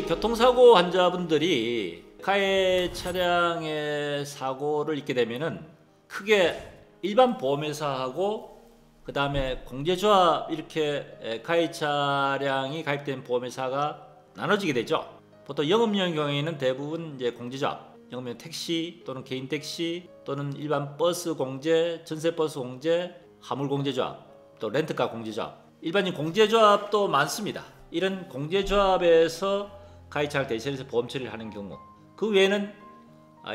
교통사고 환자분들이 가해 차량의 사고를 입게 되면은 크게 일반 보험회사하고 그 다음에 공제조합 이렇게 가해 차량이 가입된 보험회사가 나눠지게 되죠. 보통 영업용 경우에는 대부분 이제 공제조합, 영업용 택시 또는 개인 택시 또는 일반 버스 공제, 전세 버스 공제, 화물 공제조합, 또 렌트카 공제조합, 일반인 공제조합도 많습니다. 이런 공제조합에서 가해차를 대신해서 보험 처리를 하는 경우, 그 외에는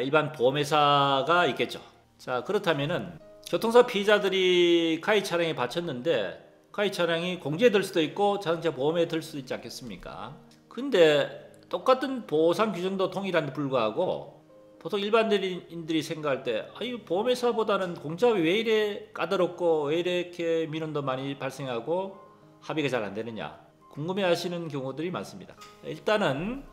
일반 보험회사가 있겠죠. 자, 그렇다면은 교통사고 피해자들이 가해 차량에 바쳤는데 가해 차량이 공제에 들 수도 있고 자동차 보험에 들 수도 있지 않겠습니까? 근데 똑같은 보상 규정도 동일한데 불구하고 보통 일반인들이 생각할 때 아유, 보험회사보다는 공제조합이 왜 이래 까다롭고 왜 이렇게 민원도 많이 발생하고 합의가 잘 안 되느냐 궁금해하시는 경우들이 많습니다. 일단은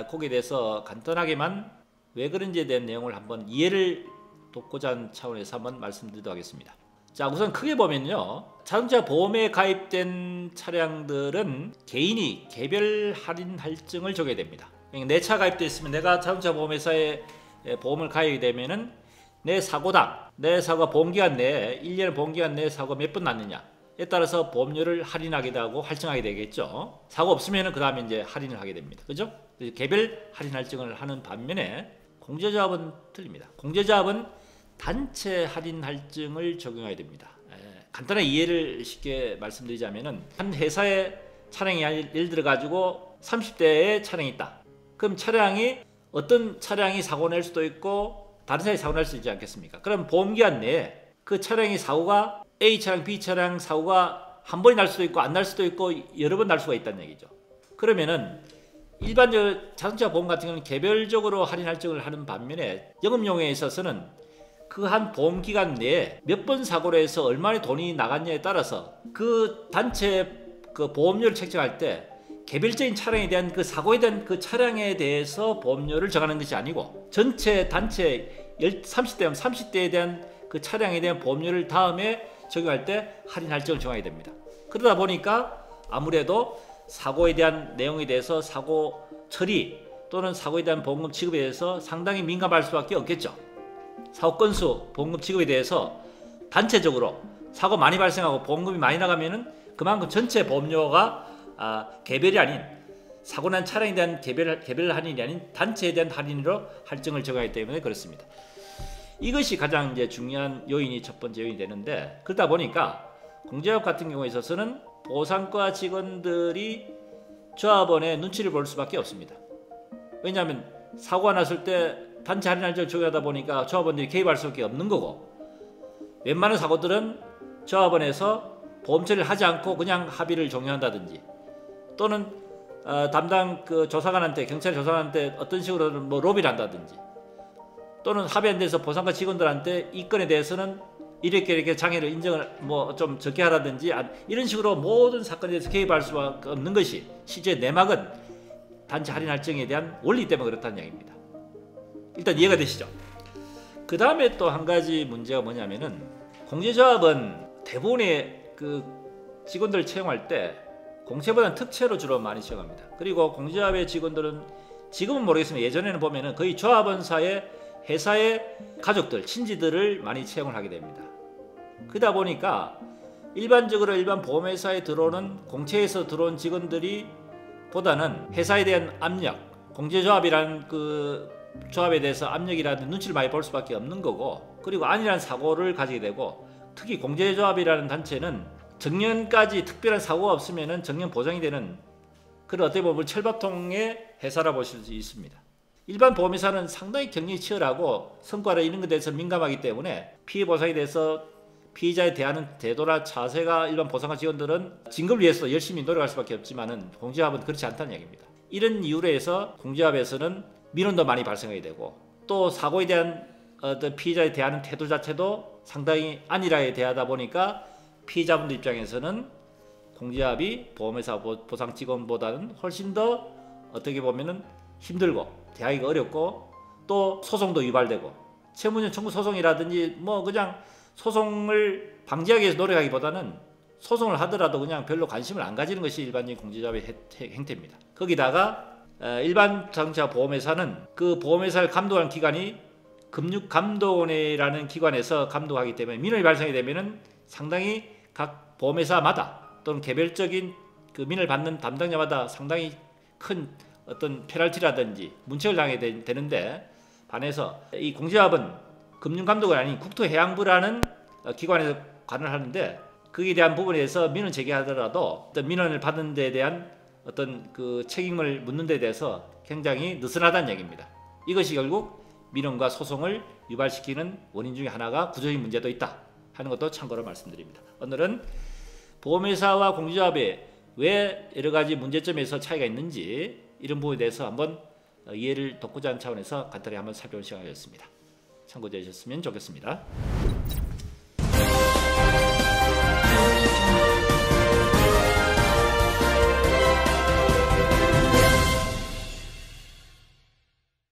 거기에 대해서 간단하게만 왜 그런지에 대한 내용을 한번 이해를 돕고자 하는 차원에서 한번 말씀드리도록 하겠습니다. 자, 우선 크게 보면요, 자동차 보험에 가입된 차량들은 개인이 개별 할인 할증을 적어야 됩니다. 내 차 가입되어 있으면 내가 자동차 보험회사에 보험을 가입이 되면은 내 사고당, 내 사고가 보험기간 내에 1년 보험기간 내에 사고가 몇 번 났느냐에 따라서 보험료를 할인하게 되고 할증하게 되겠죠. 사고 없으면은 그 다음에 이제 할인을 하게 됩니다. 그죠? 개별 할인 할증을 하는 반면에 공제조합은 틀립니다. 공제조합은 단체 할인 할증을 적용해야 됩니다. 간단하게 이해를 쉽게 말씀드리자면은 한 회사의 차량이 예를 들어 가지고 30대의 차량이 있다. 그럼 차량이 어떤 차량이 사고 낼 수도 있고 다른 차량이 사고 날 수 있지 않겠습니까? 그럼 보험기간 내에 그 차량이 사고가 A 차량, B 차량 사고가 한 번이 날 수도 있고 안 날 수도 있고 여러 번 날 수가 있다는 얘기죠. 그러면은 일반적 자동차 보험 같은 경우는 개별적으로 할인 할증을 하는 반면에 영업용에 있어서는 그 한 보험 기간 내에 몇 번 사고를 해서 얼마나 돈이 나갔냐에 따라서 그 단체 그 보험료를 책정할 때 개별적인 차량에 대한 그 사고에 대한 그 차량에 대해서 보험료를 정하는 것이 아니고 전체 단체 30대면 30대에 대한 그 차량에 대한 보험료를 다음에 적용할 때 할인 할증을 정하게 됩니다. 그러다 보니까 아무래도 사고에 대한 내용에 대해서 사고 처리 또는 사고에 대한 보험금 지급에 대해서 상당히 민감할 수밖에 없겠죠. 사고 건수, 보험금 지급에 대해서 단체적으로 사고 많이 발생하고 보험금이 많이 나가면은 그만큼 전체 보험료가 개별이 아닌 사고 난 차량에 대한 개별 할인이 아닌 단체에 대한 할인으로 할증을 적용하기 때문에 그렇습니다. 이것이 가장 이제 중요한 요인이 첫 번째 요인이 되는데, 그러다 보니까 공제조합 같은 경우에 있어서는 보상과 직원들이 조합원의 눈치를 볼 수밖에 없습니다. 왜냐하면 사고가 났을 때 단체 할인 할증을 적용하다 보니까 조합원들이 개입할 수밖에 없는 거고, 웬만한 사고들은 조합원에서 보험 처리를 하지 않고 그냥 합의를 종료한다든지 또는 담당 그 조사관한테, 경찰 조사관한테 어떤 식으로 뭐 로비를 한다든지 또는 합의 안 돼서 보상과 직원들한테 이 건에 대해서는 이렇게 장애를 인정을 뭐 좀 적게 하라든지 이런 식으로 모든 사건에 대해서 개입할 수밖에 없는 것이 실제 내막은 단체 할인 할증에 대한 원리 때문에 그렇다는 이야기입니다. 일단 이해가 되시죠? 그 다음에 또 한 가지 문제가 뭐냐면은 공제조합은 대부분의 그 직원들 채용할 때 공채보다는 특채로 주로 많이 채용합니다. 그리고 공제조합의 직원들은 지금은 모르겠지만 예전에는 보면은 거의 조합원사의 회사의 가족들, 친지들을 많이 채용을 하게 됩니다. 그러다 보니까 일반적으로 일반 보험회사에 들어오는 공채에서 들어온 직원들이 보다는 회사에 대한 압력, 공제조합이라는 그 조합에 대해서 압력이라는 눈치를 많이 볼 수밖에 없는 거고, 그리고 아니라는 사고를 가지게 되고, 특히 공제조합이라는 단체는 정년까지 특별한 사고가 없으면 정년 보장이 되는 그런 어떻게 보면 철밥통의 회사라 보실 수 있습니다. 일반 보험회사는 상당히 경쟁이 치열하고 성과를 이런 것에 대해서 민감하기 때문에 피해 보상에 대해서 피해자에 대하는 태도나 자세가 일반 보상과 직원들은 진급을 위해서 열심히 노력할 수밖에 없지만은 공제조합은 그렇지 않다는 얘기입니다. 이런 이유로 해서 공제조합에서는 민원도 많이 발생하게 되고, 또 사고에 대한 어떤 피해자에 대하는 태도 자체도 상당히 안일하게 대하다 보니까 피해자분들 입장에서는 공제조합이 보험회사 보상 직원보다는 훨씬 더 어떻게 보면은 힘들고 대하기가 어렵고, 또 소송도 유발되고, 채무전 청구 소송이라든지 뭐 그냥 소송을 방지하기 위해서 노력하기보다는 소송을 하더라도 그냥 별로 관심을 안 가지는 것이 일반적인 공제조합의 행태입니다. 거기다가 일반 자동차 보험회사는 그 보험회사를 감독하는 기관이 금융감독원이라는 기관에서 감독하기 때문에 민원이 발생이 되면은 상당히 각 보험회사마다 또는 개별적인 그 민원을 받는 담당자마다 상당히 큰 어떤 페널티라든지 문책을 당하게 되는데, 반해서 이 공제업은 금융감독원이 아닌 국토해양부라는 기관에서 관할 하는데, 거기에 대한 부분에 대해서 민원 제기하더라도 어떤 민원을 받는 데 대한 어떤 그 책임을 묻는 데 대해서 굉장히 느슨하다는 얘기입니다. 이것이 결국 민원과 소송을 유발시키는 원인 중에 하나가 구조적인 문제도 있다 하는 것도 참고로 말씀드립니다. 오늘은 보험회사와 공제조합에 왜 여러 가지 문제점에서 차이가 있는지 이런 부분에 대해서 한번 이해를 돕고자 하는 차원에서 간단히 한번 살펴본 시간이었습니다. 참고되셨으면 좋겠습니다.